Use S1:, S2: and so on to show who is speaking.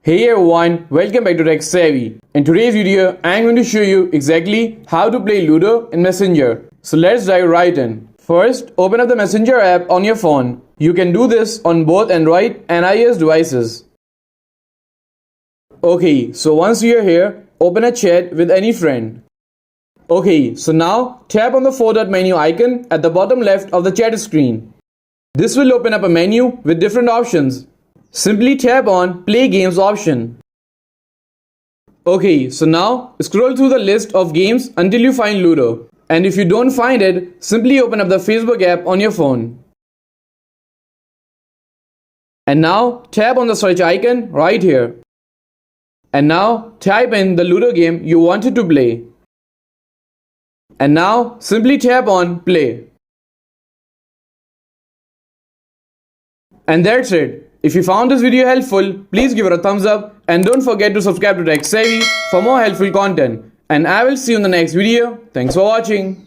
S1: Hey everyone, welcome back to Tech Savvy. In today's video, I'm going to show you exactly how to play Ludo in Messenger. So let's dive right in. First, open up the Messenger app on your phone. You can do this on both Android and iOS devices. Okay, so once you're here, open a chat with any friend. Okay, so now tap on the four-dot menu icon at the bottom left of the chat screen. This will open up a menu with different options. Simply tap on Play Games option. Okay, so now scroll through the list of games until you find Ludo. And if you don't find it, simply open up the Facebook app on your phone. And now tap on the search icon right here. And now type in the Ludo game you wanted to play. And now simply tap on Play. And that's it. If you found this video helpful, please give it a thumbs up and don't forget to subscribe to Tech Savvy for more helpful content. And I will see you in the next video. Thanks for watching.